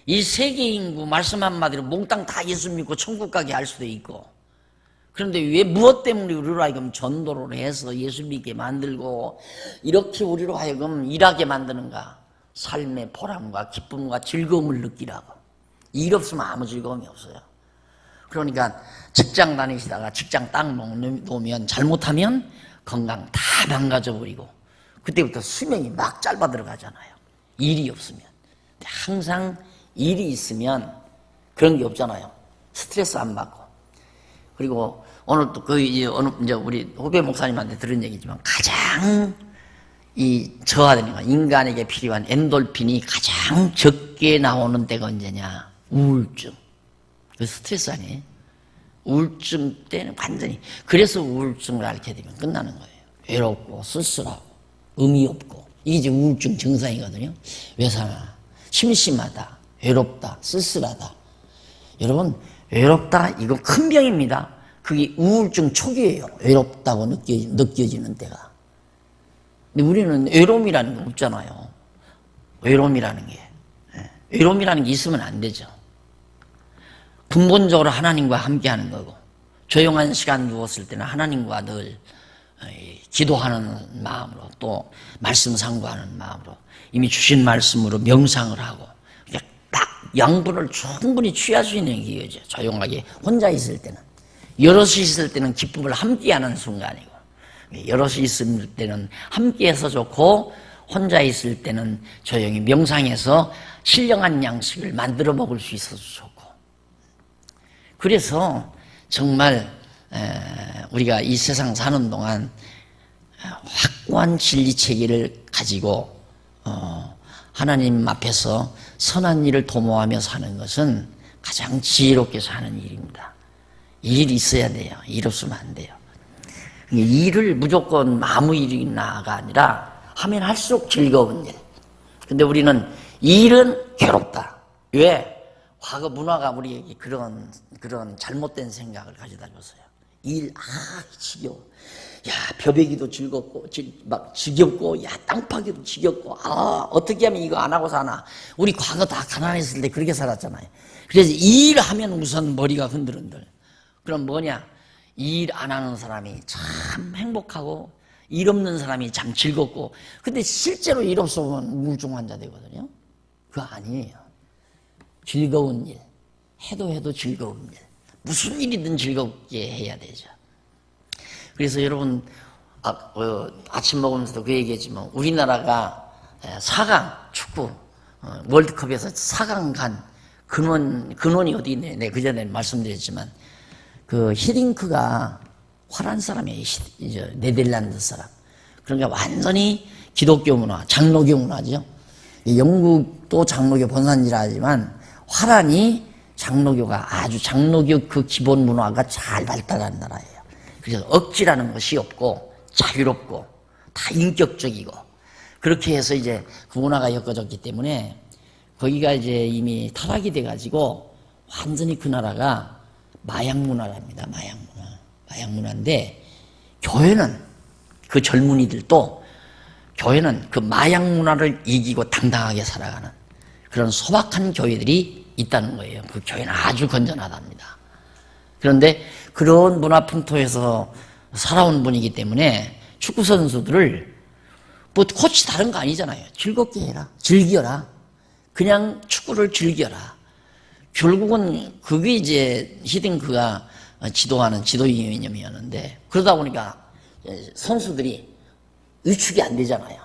이 세계 인구 말씀 한마디로 몽땅 다 예수 믿고 천국 가게 할 수도 있고. 그런데 왜 무엇 때문에 우리로 하여금 전도를 해서 예수 믿게 만들고 이렇게 우리로 하여금 일하게 만드는가? 삶의 보람과 기쁨과 즐거움을 느끼라고. 일 없으면 아무 즐거움이 없어요. 그러니까 직장 다니시다가 직장 딱 놓으면 잘못하면 건강 다 망가져버리고 그때부터 수명이 막 짧아 들어가잖아요. 일이 없으면. 항상 일이 있으면 그런 게 없잖아요. 스트레스 안 받고. 그리고 오늘 또 이제 우리 후배 목사님한테 들은 얘기지만 가장 저하되는 거, 인간에게 필요한 엔돌핀이 가장 적게 나오는 때가 언제냐? 우울증. 그 스트레스 아니에요? 우울증 때는 완전히. 그래서 우울증을 앓게 되면 끝나는 거예요. 외롭고 쓸쓸하고 의미 없고. 이게 이제 우울증 증상이거든요. 왜 사나? 심심하다, 외롭다, 쓸쓸하다. 여러분, 외롭다, 이거 큰 병입니다. 그게 우울증 초기예요. 외롭다고 느껴지는 때가. 근데 우리는 외로움이라는 게 없잖아요. 외로움이라는 게. 외로움이라는 게 있으면 안 되죠. 근본적으로 하나님과 함께 하는 거고, 조용한 시간 누웠을 때는 하나님과 늘 기도하는 마음으로, 또 말씀 상고하는 마음으로 이미 주신 말씀으로 명상을 하고 딱 양분을 충분히 취할 수 있는 기회죠. 조용하게 혼자 있을 때는. 여럿이 있을 때는 기쁨을 함께하는 순간이고, 여럿이 있을 때는 함께해서 좋고, 혼자 있을 때는 조용히 명상해서 신령한 양식을 만들어 먹을 수 있어서 좋고. 그래서 정말 우리가 이 세상 사는 동안 확고한 진리 체계를 가지고 하나님 앞에서 선한 일을 도모하며 사는 것은 가장 지혜롭게 사는 일입니다. 일이 있어야 돼요. 일 없으면 안 돼요. 일을 무조건 아무 일이나가 아니라 하면 할수록 즐거운 일. 근데 우리는 일은 괴롭다. 왜? 과거 문화가 우리에게 그런 잘못된 생각을 가져다 줬어요. 지겨워. 야, 벼베기도 즐겁고, 막 지겹고, 야, 땅 파기도 지겹고, 어떻게 하면 이거 안 하고 사나. 우리 과거 다 가난했을 때 그렇게 살았잖아요. 그래서 일하면 우선 머리가 흔들흔들. 그럼 뭐냐? 일 안 하는 사람이 참 행복하고, 일 없는 사람이 참 즐겁고, 근데 실제로 일 없으면 우울증 환자 되거든요. 그거 아니에요. 즐거운 일. 해도 즐거운 일. 무슨 일이든 즐겁게 해야 되죠. 그래서 여러분, 아침 먹으면서도 그 얘기했지만, 우리나라가 4강 축구, 월드컵에서 4강 간 근원이 어디 있네. 네, 그전에 말씀드렸지만, 그 히딩크가 화란 사람이에요. 네덜란드 사람. 그러니까 완전히 기독교 문화, 장로교 문화죠. 영국도 장로교 본산지라 하지만 화란이 장로교가 아주 장로교 그 기본 문화가 잘 발달한 나라예요. 그래서 억지라는 것이 없고 자유롭고 다 인격적이고 그렇게 해서 이제 그 문화가 엮어졌기 때문에 거기가 이제 이미 타락이 돼가지고 완전히 그 나라가 마약 문화랍니다. 마약 문화. 마약 문화인데 교회는 그 젊은이들도 교회는 그 마약 문화를 이기고 당당하게 살아가는 그런 소박한 교회들이 있다는 거예요. 그 교회는 아주 건전하답니다. 그런데 그런 문화 풍토에서 살아온 분이기 때문에 축구 선수들을 뭐 코치 다른 거 아니잖아요. 즐겁게 해라. 즐겨라. 그냥 축구를 즐겨라. 결국은 그게 이제 히딩크가 지도하는 지도 이념이었는데 그러다 보니까 선수들이 위축이 안 되잖아요.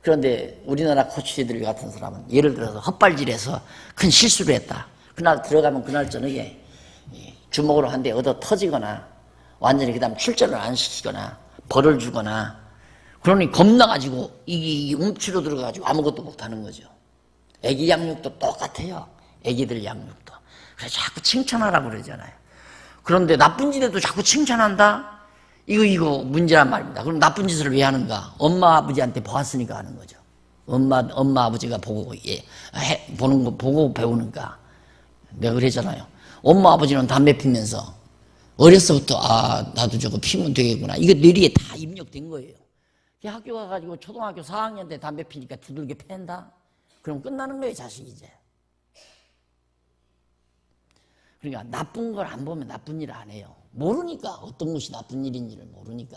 그런데 우리나라 코치들 같은 사람은 예를 들어서 헛발질해서 큰 실수를 했다. 그날 들어가면 그날 저녁에 주먹으로 한 대 얻어 터지거나 완전히 그 다음 출전을 안 시키거나 벌을 주거나 그러니 겁나가지고 이게 움츠러 들어가가지고 아무것도 못하는 거죠. 애기 양육도 똑같아요. 애기들 양육도. 그래서 자꾸 칭찬하라고 그러잖아요. 그런데 나쁜 짓 해도 자꾸 칭찬한다? 이거 문제란 말입니다. 그럼 나쁜 짓을 왜 하는가? 엄마 아버지한테 보았으니까 하는 거죠. 엄마 아버지가 보고 보는 거 보고 배우는가? 내가 그랬잖아요. 엄마 아버지는 담배 피면서 어렸을부터 나도 저거 피면 되겠구나. 이거 뇌리에 다 입력된 거예요. 학교 가가지고 초등학교 4학년 때 담배 피니까 두들겨 팬다? 그럼 끝나는 거예요, 자식이 이제. 그러니까 나쁜 걸 안 보면 나쁜 일 안 해요. 모르니까 어떤 것이 나쁜 일인지를 모르니까.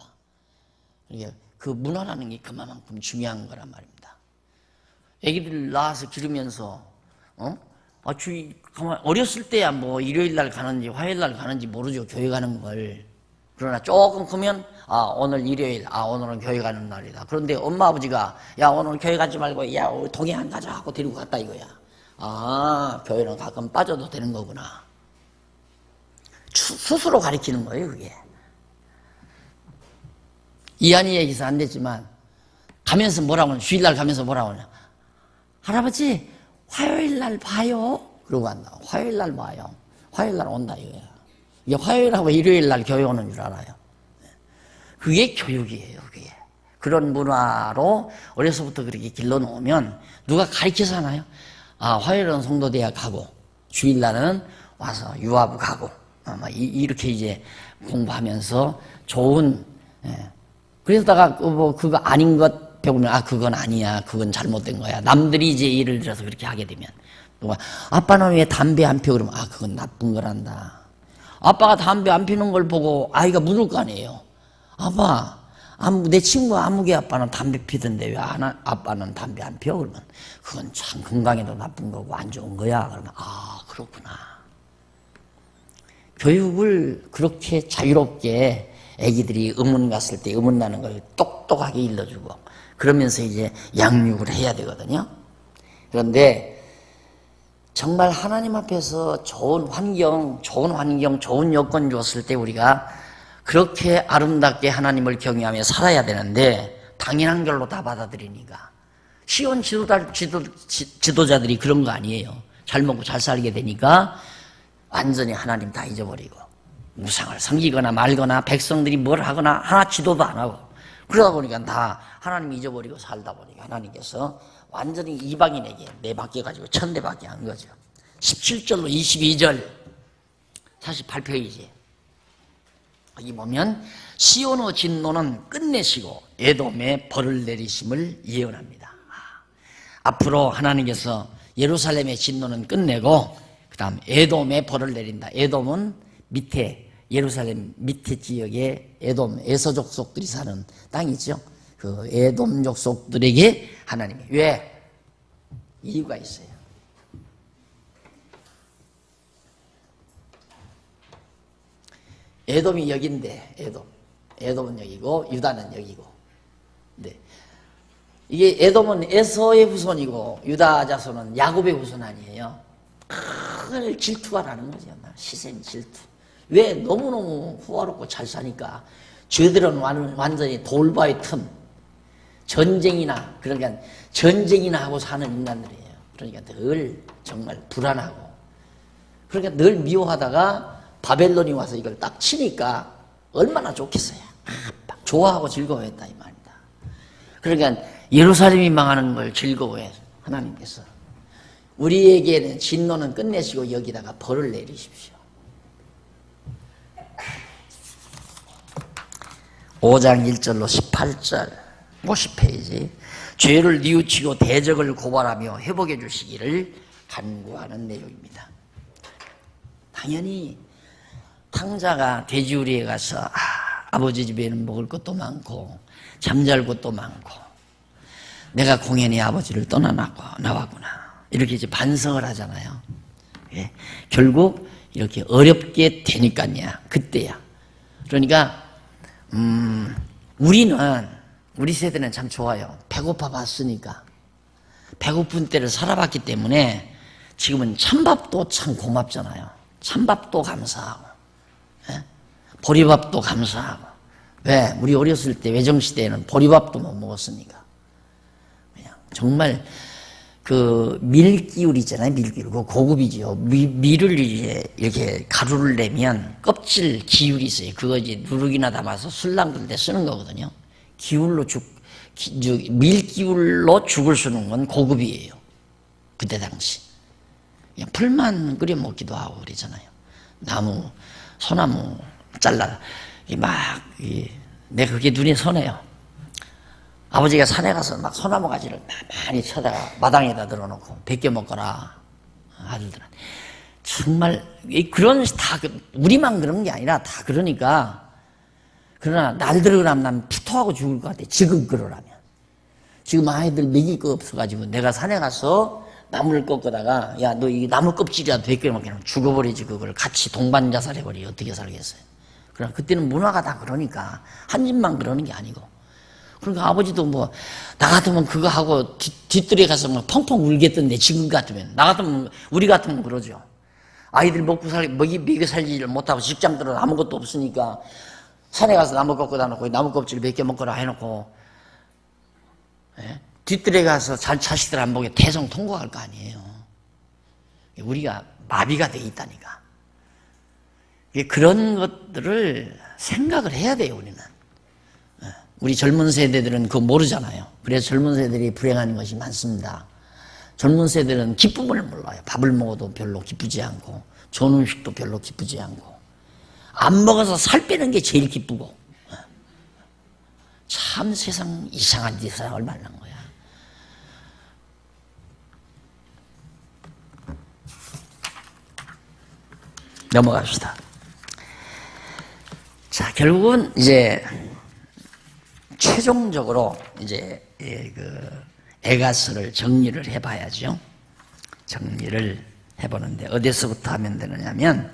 그러니까 그 문화라는 게 그만큼 중요한 거란 말입니다. 애기들 낳아서 기르면서 어렸을 때야 뭐 일요일 날 가는지 화요일 날 가는지 모르죠. 교회 가는 걸. 그러나 조금 크면 오늘 일요일, 오늘은 교회 가는 날이다. 그런데 엄마 아버지가 야 오늘 교회 가지 말고 야 우리 동해안 가자 하고 데리고 갔다 이거야. 교회는 가끔 빠져도 되는 거구나. 스스로 가르치는 거예요 그게. 이한이 얘기해서 안 됐지만 가면서 뭐라고 하냐. 주일날 가면서 뭐라고 하냐. 할아버지 화요일 날 봐요. 그러고 간다. 화요일 날 봐요. 화요일 날 온다 이거야. 이게 화요일하고 일요일 날 교회 오는 줄 알아요. 그게 교육이에요, 그게. 그런 문화로 어려서부터 그렇게 길러놓으면 누가 가르쳐서 하나요? 화요일은 성도대학 가고, 주일날은 와서 유아부 가고, 이렇게 이제 공부하면서 좋은, 그러다가 그거 아닌 것 배우면, 그건 아니야. 그건 잘못된 거야. 남들이 이제 예를 들어서 그렇게 하게 되면. 누가, 아빠는 왜 담배 안 피워? 그러면, 그건 나쁜 거란다. 아빠가 담배 안 피는 걸 보고 아이가 물을 거 아니에요. 아빠, 내 친구 아무개 아빠는 담배 피던데 왜 아빠는 담배 안 피워? 그러면 그건 참 건강에도 나쁜 거고 안 좋은 거야. 그러면 그렇구나. 교육을 그렇게 자유롭게 애기들이 의문 갔을 때 의문 나는 걸 똑똑하게 일러주고 그러면서 이제 양육을 해야 되거든요. 그런데 정말 하나님 앞에서 좋은 환경, 좋은 여건 줬을 때 우리가 그렇게 아름답게 하나님을 경외하며 살아야 되는데 당연한 걸로 다 받아들이니까 시온 지도자들이 그런 거 아니에요. 잘 먹고 잘 살게 되니까 완전히 하나님 다 잊어버리고 우상을 섬기거나 말거나 백성들이 뭘 하거나 하나 지도도 안 하고 그러다 보니까 다 하나님 잊어버리고 살다 보니까 하나님께서 완전히 이방인에게 내바뀌어가지고 천대받게 한 거죠. 17절로 22절 48페이지 여기 보면 시온의 진노는 끝내시고 에돔에 벌을 내리심을 예언합니다. 앞으로 하나님께서 예루살렘의 진노는 끝내고 그 다음 에돔에 벌을 내린다. 에돔은 밑에 예루살렘 밑에 지역에 에돔 에서 족속들이 사는 땅이죠. 그 에돔 족속들에게 하나님이 왜? 이유가 있어요. 에돔이 여기인데 에돔은 여기고 유다는 여기고. 네. 이게 에돔은 에서의 후손이고 유다 자손은 야곱의 후손 아니에요. 큰 질투가 나는 거죠. 희생 질투. 왜? 너무너무 후화롭고 잘 사니까 쟤들은 완전히 돌바의 틈, 전쟁이나 그러니까 전쟁이나 하고 사는 인간들이에요. 그러니까 늘 정말 불안하고 그러니까 늘 미워하다가 바벨론이 와서 이걸 딱 치니까 얼마나 좋겠어요. 막 좋아하고 즐거워했다 이 말이다. 그러니까 예루살렘이 망하는 걸 즐거워해 하나님께서 우리에게는 진노는 끝내시고 여기다가 벌을 내리십시오. 5장 1절로 18절 50페이지 죄를 뉘우치고 대적을 고발하며 회복해 주시기를 간구하는 내용입니다. 당연히 탕자가 돼지우리에 가서 아버지 집에는 먹을 것도 많고 잠잘 곳도 많고 내가 공연히 아버지를 나왔구나 이렇게 이제 반성을 하잖아요. 예. 결국 이렇게 어렵게 되니까요. 그때야. 그러니까 우리 세대는 참 좋아요. 배고파 봤으니까. 배고픈 때를 살아봤기 때문에 지금은 찬밥도 참 고맙잖아요. 찬밥도 감사하고, 예? 보리밥도 감사하고. 왜? 우리 어렸을 때 외정시대에는 보리밥도 못 먹었으니까. 그냥 정말 그 밀기울 있잖아요. 밀기울. 그거 고급이지요. 밀을 이렇게 가루를 내면 껍질 기울이 있어요. 그거 이제 누룩이나 담아서 술 담글 때 쓰는 거거든요. 밀기울로 죽을 쓰는 건 고급이에요. 그때 당시. 그냥 풀만 끓여 먹기도 하고 그러잖아요. 소나무 잘라. 내가 그게 눈에 선해요. 아버지가 산에 가서 막 소나무 가지를 많이 쳐다가 마당에다 들어놓고 벗겨 먹거라. 아들들한테. 정말, 우리만 그런 게 아니라 다 그러니까. 그러나 날 들어가면 푸토하고 죽을 것 같아. 지금 그러라면. 지금 아이들 먹일 거 없어가지고 내가 산에 가서 나무를 꺾다가 야, 너 이 나무 껍질이라도 벗겨 먹으면 죽어버리지. 그걸 같이 동반 자살해버리 어떻게 살겠어요. 그러나 그때는 문화가 다 그러니까. 한 집만 그러는 게 아니고. 그러니까 아버지도 나 같으면 그거 하고 뒷뜰에 가서 펑펑 울겠던데, 지금 같으면. 우리 같으면 그러죠. 아이들 먹여 살지를 못하고 직장 들어 아무것도 없으니까 산에 가서 나무 꺾어다 놓고 나무 껍질 몇 개 먹거라 해놓고, 예? 뒷뜰에 가서 자식들 안 보게 대성 통곡할 거 아니에요. 우리가 마비가 돼 있다니까. 그런 것들을 생각을 해야 돼요, 우리는. 우리 젊은 세대들은 그거 모르잖아요. 그래서 젊은 세대들이 불행한 것이 많습니다. 젊은 세대들은 기쁨을 몰라요. 밥을 먹어도 별로 기쁘지 않고 좋은 음식도 별로 기쁘지 않고 안 먹어서 살 빼는 게 제일 기쁘고. 참 세상 이상한 짓을 얼마나 한 거야. 넘어갑시다. 자, 결국은 이제 최종적으로 이제 에가스를 정리를 해봐야죠. 정리를 해보는데 어디서부터 하면 되느냐면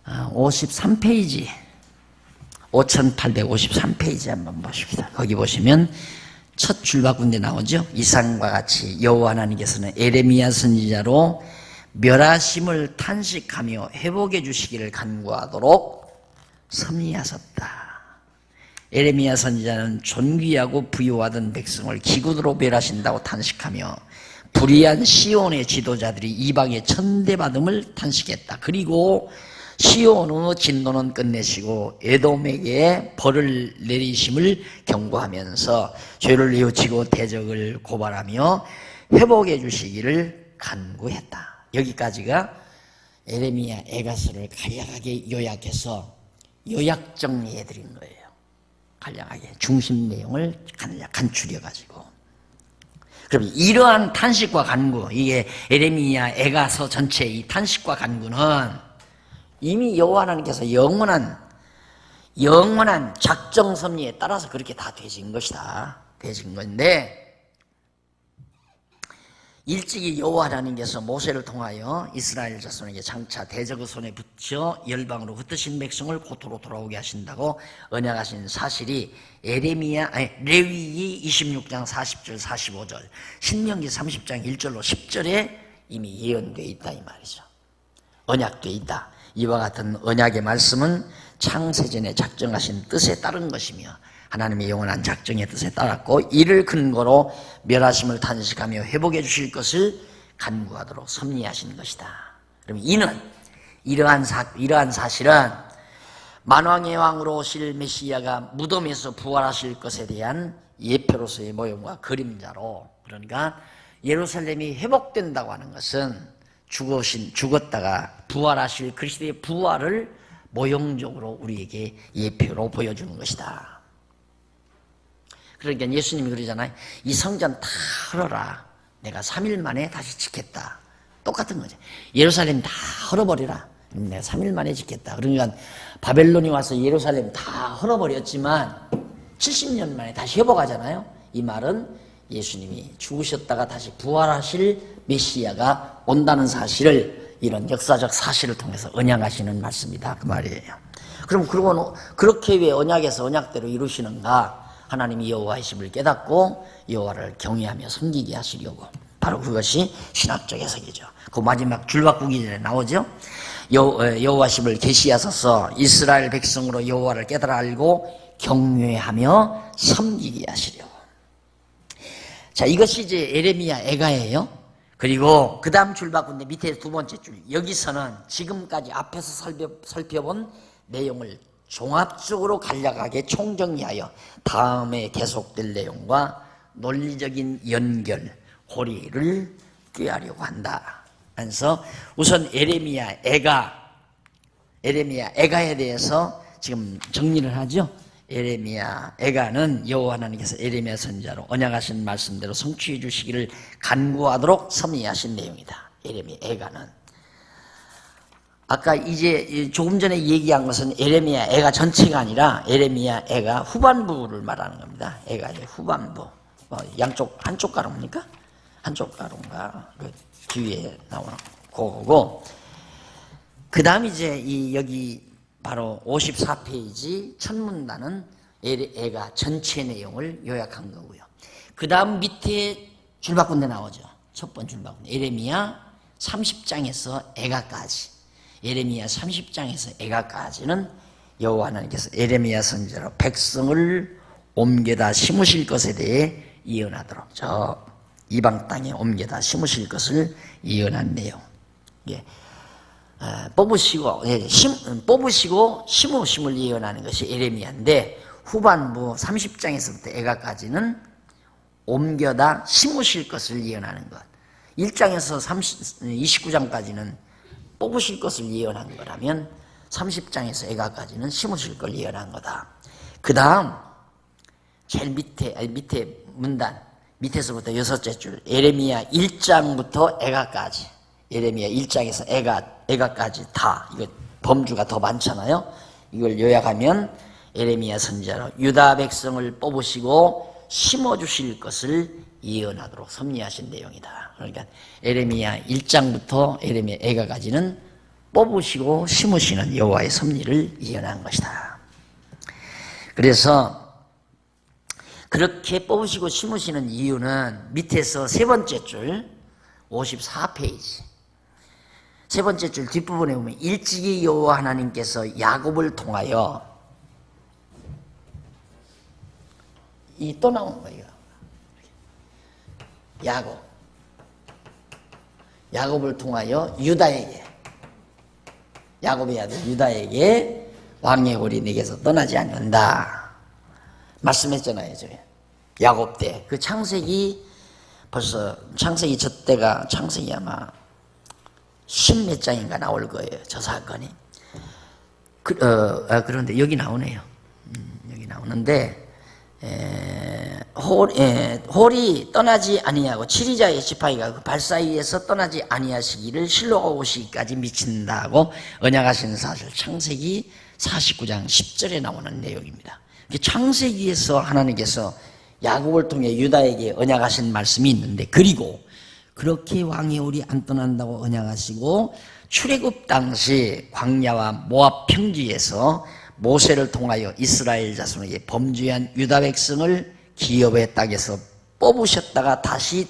53페이지 5853페이지 한번 보십시다. 거기 보시면 첫 줄바꾼데 나오죠. 이상과 같이 여호와 하나님께서는 에레미야 선지자로 멸하심을 탄식하며 회복해 주시기를 간구하도록 섭리하셨다. 에레미야 선지자는 존귀하고 부유하던 백성을 기근으로 멸하신다고 탄식하며 불의한 시온의 지도자들이 이방에 천대받음을 탄식했다. 그리고 시온의 진노는 끝내시고 에돔에게 벌을 내리심을 경고하면서 죄를 뉘우치고 대적을 고발하며 회복해 주시기를 간구했다. 여기까지가 에레미야 에가서를 간략하게 요약해서 요약 정리해 드린 거예요. 간략하게 중심 내용을 간추려가지고. 그럼 이러한 탄식과 간구, 이게 에레미야 에가서 전체 이 탄식과 간구는 이미 여호와 하나님께서 영원한 작정 섭리에 따라서 그렇게 다 되신 것이다. 되신 건데, 일찍이 여호와 하나님께서 모세를 통하여 이스라엘 자손에게 장차 대적의 손에 붙여 열방으로 흩으신 백성을 고토로 돌아오게 하신다고 언약하신 사실이 레위기 26장 40절 45절 신명기 30장 1절로 10절에 이미 예언되어 있다 이 말이죠. 언약되어 있다. 이와 같은 언약의 말씀은 창세전에 작정하신 뜻에 따른 것이며 하나님의 영원한 작정의 뜻에 따랐고 이를 근거로 멸하심을 탄식하며 회복해 주실 것을 간구하도록 섭리하신 것이다. 그럼 이는 이러한 사실은 만왕의 왕으로 오실 메시아가 무덤에서 부활하실 것에 대한 예표로서의 모형과 그림자로, 그러니까 예루살렘이 회복된다고 하는 것은 죽었다가 부활하실 그리스도의 부활을 모형적으로 우리에게 예표로 보여주는 것이다. 그러니까 예수님이 그러잖아요. 이 성전 다 헐어라. 내가 3일 만에 다시 짓겠다. 똑같은 거죠. 예루살렘 다 헐어버리라. 내가 3일 만에 짓겠다. 그러니까 바벨론이 와서 예루살렘 다 헐어버렸지만 70년 만에 다시 회복하잖아요. 이 말은 예수님이 죽으셨다가 다시 부활하실 메시아가 온다는 사실을, 이런 역사적 사실을 통해서 언약하시는 말씀이다, 그 말이에요. 그럼 그렇게 왜 언약에서 언약대로 이루시는가? 하나님이 여호와이심을 깨닫고 여호와를 경외하며 섬기게 하시려고. 바로 그것이 신학적 해석이죠. 그 마지막 줄 바꾸기 전에 나오죠. 여호와심을 계시하소서 이스라엘 백성으로 여호와를 깨달아 알고 경외하며 섬기게 하시려고. 자, 이것이 이제 에레미야 애가예요. 그리고 그 다음 줄 바꾼데 밑에 두 번째 줄, 여기서는 지금까지 앞에서 살펴본 내용을 종합적으로 간략하게 총정리하여 다음에 계속될 내용과 논리적인 연결, 고리를 꾀하려고 한다. 그래서 우선 에레미야 애가에 대해서 지금 정리를 하죠. 에레미야 애가는 여호와 하나님께서 에레미야 선지자로 언약하신 말씀대로 성취해 주시기를 간구하도록 섭리하신 내용이다. 에레미야 애가는 아까 이제 조금 전에 얘기한 것은 에레미야 애가 전체가 아니라 에레미야 애가 후반부를 말하는 겁니다. 애가의 후반부, 양쪽 한쪽 가루입니까? 한쪽 가루인가 그 뒤에 나오는 그거고, 그 다음 이제 여기 바로 54페이지 첫 문단은 애가 전체 내용을 요약한 거고요. 그 다음 밑에 줄 바꾼 데 나오죠. 첫 번째 줄 바꾼 데 에레미야 30장에서 애가까지, 에레미야 30장에서 애가까지는 여호와 하나님께서 에레미야 선지자로 백성을 옮겨다 심으실 것에 대해 예언하도록 저 이방 땅에 옮겨다 심으실 것을 예언한 내용. 예. 뽑으시고 심으심을 예언하는 것이 에레미야인데, 후반부 30장에서부터 애가까지는 옮겨다 심으실 것을 예언하는 것. 1장에서 29장까지는 뽑으실 것을 예언한 거라면 30장에서 애가까지는 심으실 걸 예언한 거다. 그 다음 제일 밑에 문단 밑에서부터 6째 줄 에레미야 1장부터 애가까지, 에레미야 1장에서 애가까지 다, 이거 범주가 더 많잖아요. 이걸 요약하면 에레미야 선지자로 유다 백성을 뽑으시고 심어주실 것을 예언하도록 섭리하신 내용이다. 그러니까 에레미야 1장부터 에레미야 애가까지는 뽑으시고 심으시는 여호와의 섭리를 예언한 것이다. 그래서 그렇게 뽑으시고 심으시는 이유는 밑에서 세 번째 줄 54페이지 세 번째 줄 뒷부분에 보면 일찍이 여호와 하나님께서 야곱을 통하여 이 또 나오는 거예요. 야곱을 통하여 유다에게, 야곱의 아들 유다에게 왕의 골이 내게서 떠나지 않는다 말씀했잖아요. 저희 야곱 때 그 창세기, 벌써 창세기 저 때가 창세기 아마 10몇 장인가 나올 거예요, 저 사건이. 그런데 여기 나오네요. 여기 나오는데 홀이 떠나지 아니하고 치리자의 지파이가 그 발 사이에서 떠나지 아니하시기를 실로가 오시기까지 미친다고 언약하신 사실, 창세기 49장 10절에 나오는 내용입니다. 창세기에서 하나님께서 야곱을 통해 유다에게 언약하신 말씀이 있는데, 그리고 그렇게 왕의 홀이 안 떠난다고 언약하시고 출애굽 당시 광야와 모압 평지에서 모세를 통하여 이스라엘 자손에게 범죄한 유다 백성을 기업의 땅에서 뽑으셨다가 다시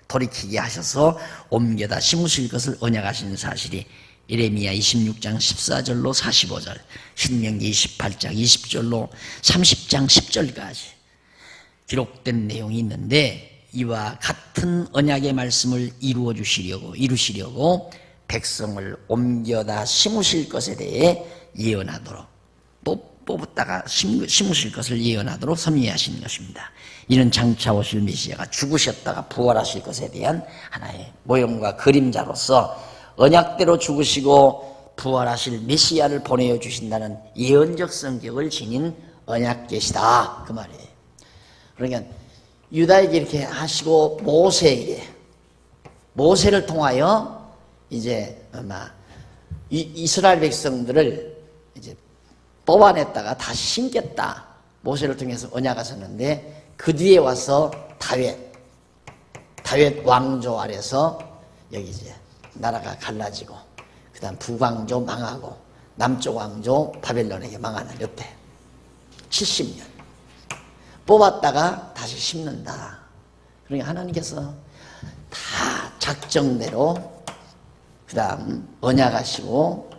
돌이키게 하셔서 옮겨다 심으실 것을 언약하신 사실이 예레미야 26장 14절로 45절, 신명기 28장 20절로 30장 10절까지 기록된 내용이 있는데, 이와 같은 언약의 말씀을 이루시려고 백성을 옮겨다 심으실 것에 대해 예언하도록, 뽑았다가 심으실 것을 예언하도록 섭리하신 것입니다. 이는 장차 오실 메시아가 죽으셨다가 부활하실 것에 대한 하나의 모형과 그림자로서 언약대로 죽으시고 부활하실 메시아를 보내어 주신다는 예언적 성격을 지닌 언약계시다, 그 말이에요. 그러니까 유다에게 이렇게 하시고 모세를 통하여 이제 아마 이스라엘 백성들을 이제 뽑아냈다가 다시 심겠다, 모세를 통해서 언약하셨는데, 그 뒤에 와서 다윗 왕조 아래서 여기 이제 나라가 갈라지고, 그 다음 북왕조 망하고 남쪽 왕조 바벨론에게 망하는 옆에 70년 뽑았다가 다시 심는다. 그러니까 하나님께서 다 작정대로 그 다음 언약하시고,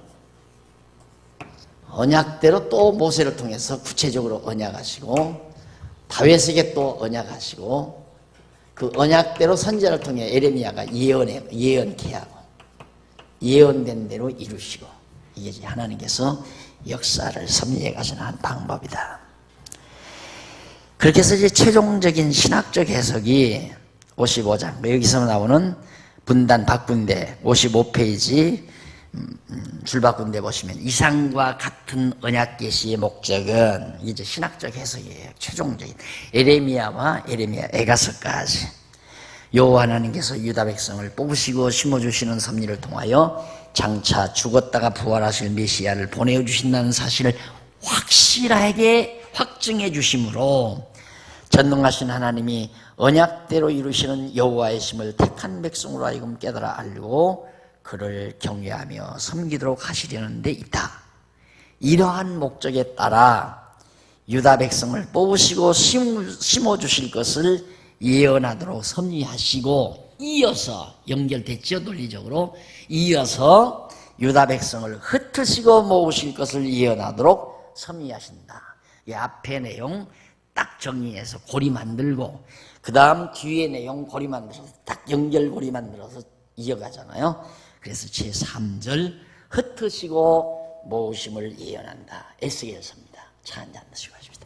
언약대로 또 모세를 통해서 구체적으로 언약하시고, 다윗에게 또 언약하시고, 그 언약대로 선지자를 통해 예레미야가 예언케 하고, 예언된 대로 이루시고, 이게 하나님께서 역사를 섭리해 가시는 한 방법이다. 그렇게 해서 이제 최종적인 신학적 해석이 55장, 여기서 나오는 분단 바꾼데 55페이지 줄 바꾼데 보시면, 이상과 같은 언약 계시의 목적은 이제 신학적 해석이에요. 최종적인 예레미야와 예레미야 에가서까지 여호와 하나님께서 유다 백성을 뽑으시고 심어주시는 섭리를 통하여 장차 죽었다가 부활하실 메시아를 보내어 주신다는 사실을 확실하게 확증해 주심으로, 전능하신 하나님이 언약대로 이루시는 여호와의 심을 택한 백성으로 하여금 깨달아 알고 그를 경외하며 섬기도록 하시려는 데 있다. 이러한 목적에 따라 유다 백성을 뽑으시고 심어주실 것을 예언하도록 섭리하시고, 이어서 연결됐죠, 논리적으로. 이어서 유다 백성을 흩으시고 모으실 것을 예언하도록 섭리하신다. 이 앞의 내용 딱 정리해서 고리 만들고, 그 다음 뒤의 내용 고리 만들어서 딱 연결고리 만들어서 이어가잖아요. 그래서 제3절 흩으시고 모으심을 예언한다. 에스겔서입니다. 차 한잔 드시고 하십시오.